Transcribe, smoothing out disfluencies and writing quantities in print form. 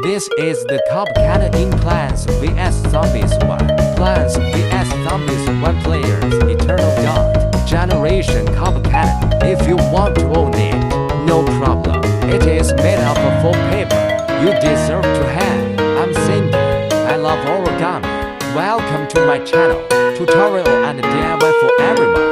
This is the Cub Cannon in Plants vs Zombies 1. Plants vs Zombies 1 players Eternal God Generation Cub Cannon. If you want to own it, no problem. It is made up of full paper. You deserve to have. I'm Cindy. I love origami. Welcome to my channel. Tutorial and DIY for everyone.